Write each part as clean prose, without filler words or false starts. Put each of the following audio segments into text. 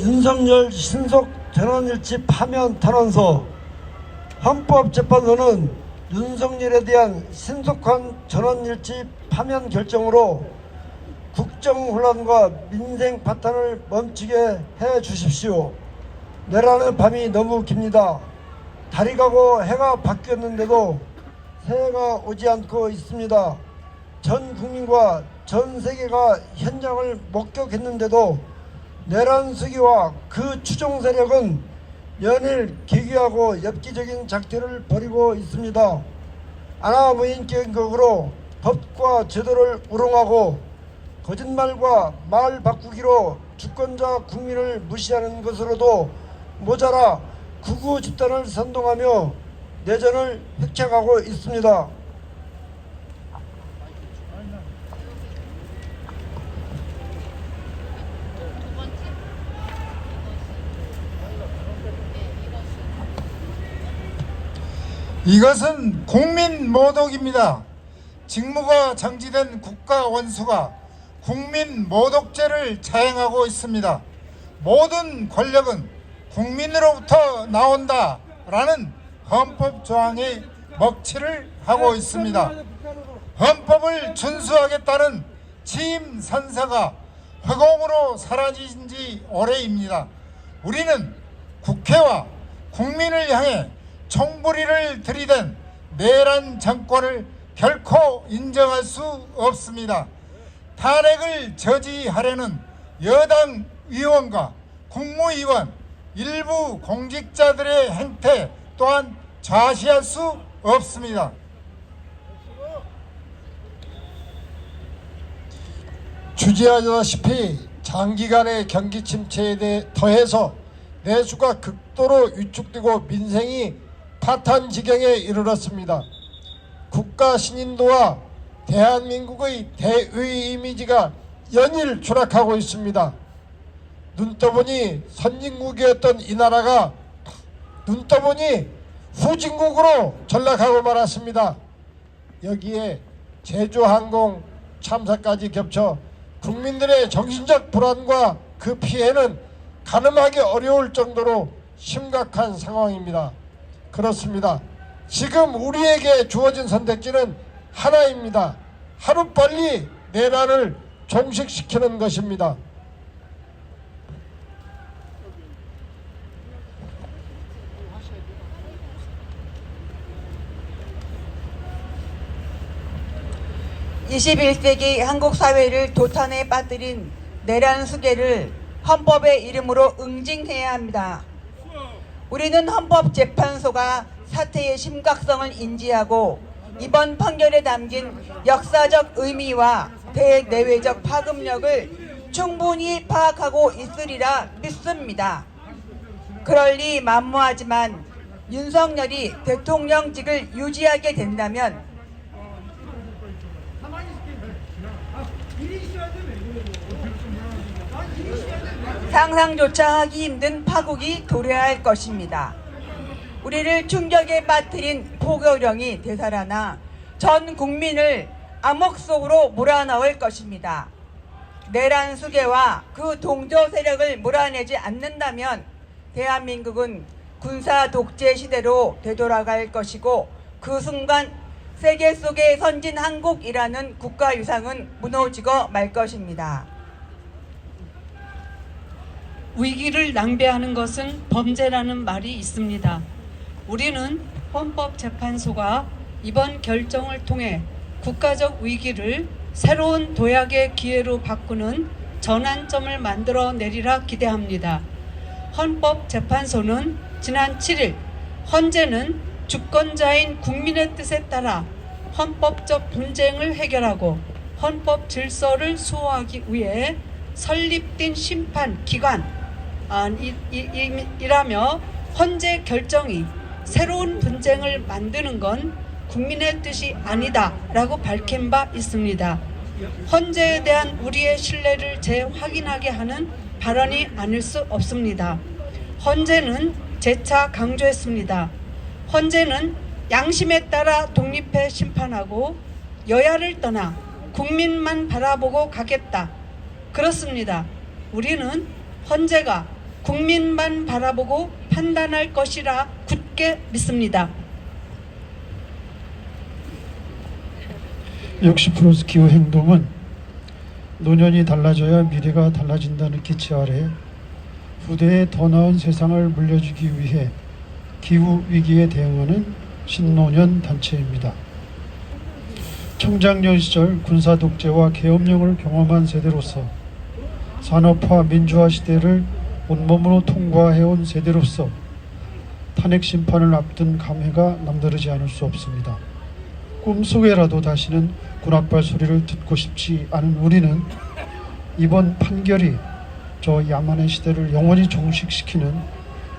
윤석열 신속 전원일치 파면 탄원서. 헌법재판소는 윤석열에 대한 신속한 전원일치 파면 결정으로 국정혼란과 민생 파탄을 멈추게 해 주십시오. 내라는 밤이 너무 깁니다. 달이 가고 해가 바뀌었는데도 새해가 오지 않고 있습니다. 전 국민과 전 세계가 현장을 목격했는데도 내란 수기와 그 추종 세력은 연일 기괴하고 엽기적인 작태를 벌이고 있습니다. 아나무인격으로 법과 제도를 우롱하고 거짓말과 말 바꾸기로 주권자 국민을 무시하는 것으로도 모자라 극우 집단을 선동하며 내전을 획책하고 있습니다. 이것은 국민 모독입니다. 직무가 정지된 국가원수가 국민 모독죄를 자행하고 있습니다. 모든 권력은 국민으로부터 나온다라는 헌법 조항에 먹칠을 하고 있습니다. 헌법을 준수하겠다는 취임 선서가 허공으로 사라진 지 오래입니다. 우리는 국회와 국민을 향해 총부리를 들이댄 내란 정권을 결코 인정할 수 없습니다. 탄핵을 저지하려는 여당 의원과 국무위원, 일부 공직자들의 행태 또한 좌시할 수 없습니다. 주지하다시피 장기간의 경기 침체에 더해서 내수가 극도로 위축되고 민생이 파탄 지경에 이르렀습니다. 국가 신인도와 대한민국의 대의 이미지가 연일 추락하고 있습니다. 눈떠보니 선진국이었던 이 나라가 눈떠보니 후진국으로 전락하고 말았습니다. 여기에 제주항공 참사까지 겹쳐 국민들의 정신적 불안과 그 피해는 가늠하기 어려울 정도로 심각한 상황입니다. 그렇습니다. 지금 우리에게 주어진 선택지는 하나입니다. 하루빨리 내란을 종식시키는 것입니다. (21세기) 한국 사회를 도탄에 빠뜨린 내란 수괴를 헌법의 이름으로 응징해야 합니다. 우리는 헌법재판소가 사태의 심각성을 인지하고 이번 판결에 담긴 역사적 의미와 대내외적 파급력을 충분히 파악하고 있으리라 믿습니다. 그럴 리 만무하지만 윤석열이 대통령직을 유지하게 된다면 상상조차 하기 힘든 파국이 도래할 것입니다. 우리를 충격에 빠뜨린 포교령이 되살아나 전 국민을 암흑 속으로 몰아넣을 것입니다. 내란 수괴와 그 동조 세력을 몰아내지 않는다면 대한민국은 군사 독재 시대로 되돌아갈 것이고 그 순간 세계 속의 선진 한국이라는 국가유상은 무너지고 말 것입니다. 위기를 낭비하는 것은 범죄라는 말이 있습니다. 우리는 헌법재판소가 이번 결정을 통해 국가적 위기를 새로운 도약의 기회로 바꾸는 전환점을 만들어 내리라 기대합니다. 헌법재판소는 지난 7일 헌재는 주권자인 국민의 뜻에 따라 헌법적 분쟁을 해결하고 헌법 질서를 수호하기 위해 설립된 심판기관이라며 헌재 결정이 새로운 분쟁을 만드는 건 국민의 뜻이 아니다 라고 밝힌 바 있습니다. 헌재에 대한 우리의 신뢰를 재확인하게 하는 발언이 아닐 수 없습니다. 헌재는 재차 강조했습니다. 헌재는 양심에 따라 독립해 심판하고 여야를 떠나 국민만 바라보고 가겠다. 그렇습니다. 우리는 헌재가 국민만 바라보고 판단할 것이라 굳게 믿습니다. 60+ 기후행동은 노년이 달라져야 미래가 달라진다는 기치 아래 후대에 더 나은 세상을 물려주기 위해 기후위기에 대응하는 신노년 단체입니다. 청장년 시절 군사독재와 계엄령을 경험한 세대로서 산업화 민주화 시대를 온몸으로 통과해온 세대로서 탄핵 심판을 앞둔 감회가 남다르지 않을 수 없습니다. 꿈속에라도 다시는 군악발 소리를 듣고 싶지 않은 우리는 이번 판결이 저 야만의 시대를 영원히 종식시키는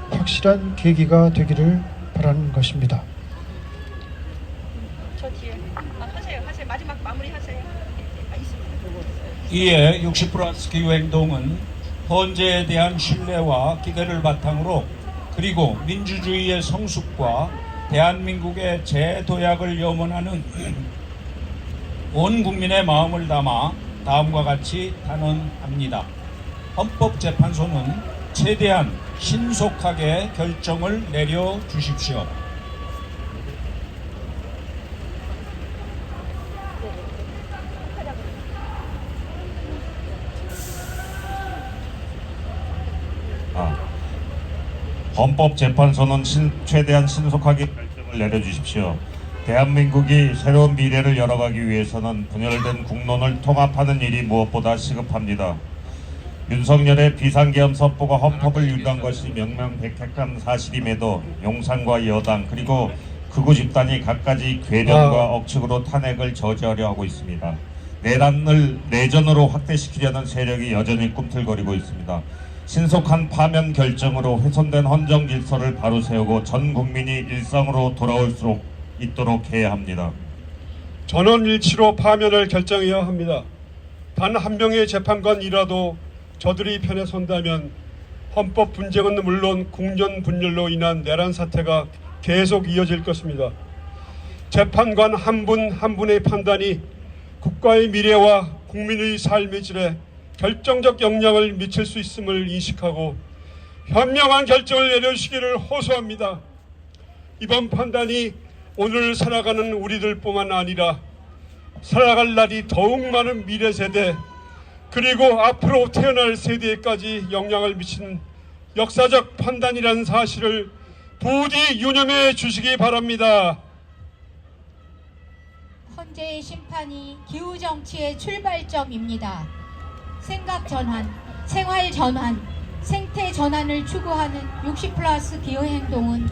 확실한 계기가 되기를 바라는 것입니다. 저 뒤에 하세요. 마지막 마무리하세요. 이에 60+ 기후행동은 헌재에 대한 신뢰와 기대를 바탕으로 그리고 민주주의의 성숙과 대한민국의 재도약을 염원하는 온 국민의 마음을 담아 다음과 같이 단언합니다. 헌법재판소는 최대한 신속하게 결정을 내려주십시오. 헌법재판소는 최대한 신속하게 결정을 내려주십시오. 대한민국이 새로운 미래를 열어가기 위해서는 분열된 국론을 통합하는 일이 무엇보다 시급합니다. 윤석열의 비상계엄 선포가 헌법을 위반한 것이 명명백백한 사실임에도 용산과 여당 그리고 극우 집단이 갖가지 궤변과 억측으로 탄핵을 저지하려 하고 있습니다. 내란을 내전으로 확대시키려는 세력이 여전히 꿈틀거리고 있습니다. 신속한 파면 결정으로 훼손된 헌정 질서를 바로 세우고 전 국민이 일상으로 돌아올 수 있도록 해야 합니다. 전원일치로 파면을 결정해야 합니다. 단 한 명의 재판관이라도 저들이 편에 선다면 헌법 분쟁은 물론 국련 분열로 인한 내란 사태가 계속 이어질 것입니다. 재판관 한 분 한 분의 판단이 국가의 미래와 국민의 삶의 질에 결정적 영향을 미칠 수 있음을 인식하고 현명한 결정을 내려주시기를 호소합니다. 이번 판단이 오늘 살아가는 우리들뿐만 아니라 살아갈 날이 더욱 많은 미래 세대 그리고 앞으로 태어날 세대에까지 영향을 미친 역사적 판단이라는 사실을 부디 유념해 주시기 바랍니다. 헌재의 심판이 기후정치의 출발점입니다. 생각 전환, 생활 전환, 생태 전환을 추구하는 60+ 기후행동은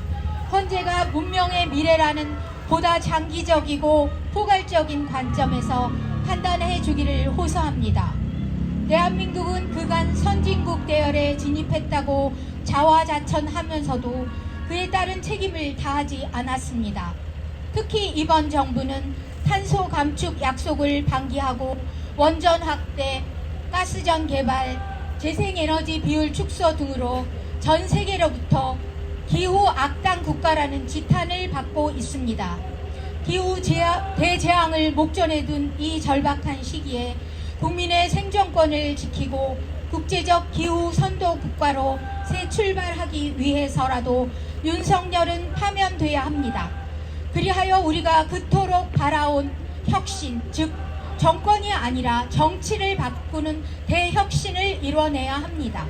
헌재가 문명의 미래라는 보다 장기적이고 포괄적인 관점에서 판단해 주기를 호소합니다. 대한민국은 그간 선진국 대열에 진입했다고 자화자찬하면서도 그에 따른 책임을 다하지 않았습니다. 특히 이번 정부는 탄소 감축 약속을 방기하고 원전 확대, 가스전 개발, 재생에너지 비율 축소 등으로 전 세계로부터 기후 악당 국가라는 지탄을 받고 있습니다. 기후 대재앙을 목전에 둔 이 절박한 시기에 국민의 생존권을 지키고 국제적 기후 선도 국가로 새 출발하기 위해서라도 윤석열은 파면돼야 합니다. 그리하여 우리가 그토록 바라온 혁신, 즉 정권이 아니라 정치를 바꾸는 대혁신을 이뤄내야 합니다.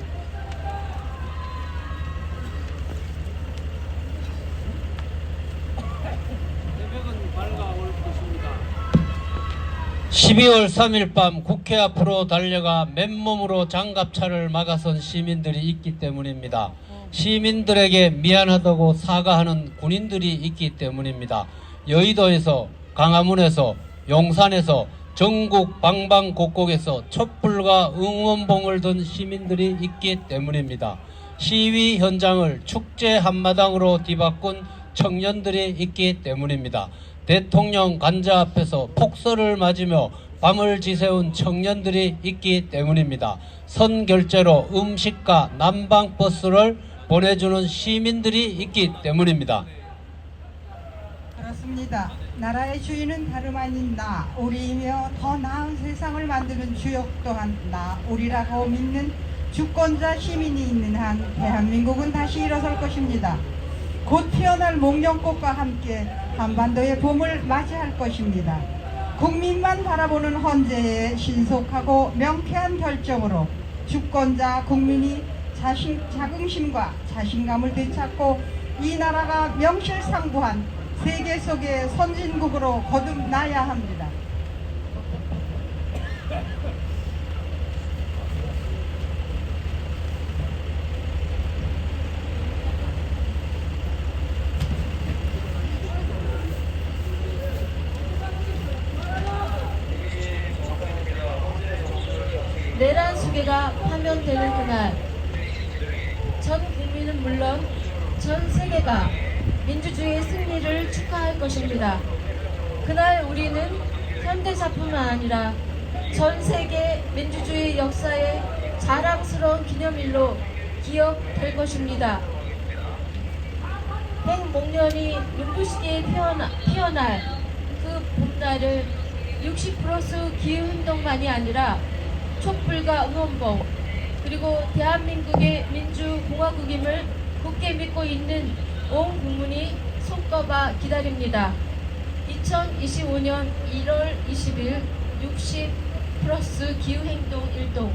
12월 3일 밤 국회 앞으로 달려가 맨몸으로 장갑차를 막아선 시민들이 있기 때문입니다. 시민들에게 미안하다고 사과하는 군인들이 있기 때문입니다. 여의도에서, 강화문에서, 용산에서, 전국 방방곡곡에서 촛불과 응원봉을 든 시민들이 있기 때문입니다. 시위 현장을 축제 한마당으로 뒤바꾼 청년들이 있기 때문입니다. 대통령 관저 앞에서 폭설을 맞으며 밤을 지새운 청년들이 있기 때문입니다. 선결제로 음식과 난방버스를 보내주는 시민들이 있기 때문입니다. 그렇습니다. 나라의 주인은 다름 아닌 나, 우리이며 더 나은 세상을 만드는 주역 또한 나, 우리라고 믿는 주권자 시민이 있는 한 대한민국은 다시 일어설 것입니다. 곧 피어날 목련꽃과 함께 한반도의 봄을 맞이할 것입니다. 국민만 바라보는 헌재의 신속하고 명쾌한 결정으로 주권자 국민이 자긍심과 자신감을 되찾고 이 나라가 명실상부한 세계 속의 선진국으로 거듭나야 합니다. 내란 수계가 파면되는 그날, 전 국민은 물론 전 세계가 민주주의의 승리를 축하할 것입니다. 그날 우리는 현대사뿐만 아니라 전 세계 민주주의 역사의 자랑스러운 기념일로 기억될 것입니다. 백목련이 눈부시게 피어날 그 봄날을 60+ 기후행동만이 아니라 촛불과 응원봉, 그리고 대한민국의 민주공화국임을 굳게 믿고 있는 온 국민이 손꼽아 기다립니다. 2025년 1월 20일 60+ 기후행동 일동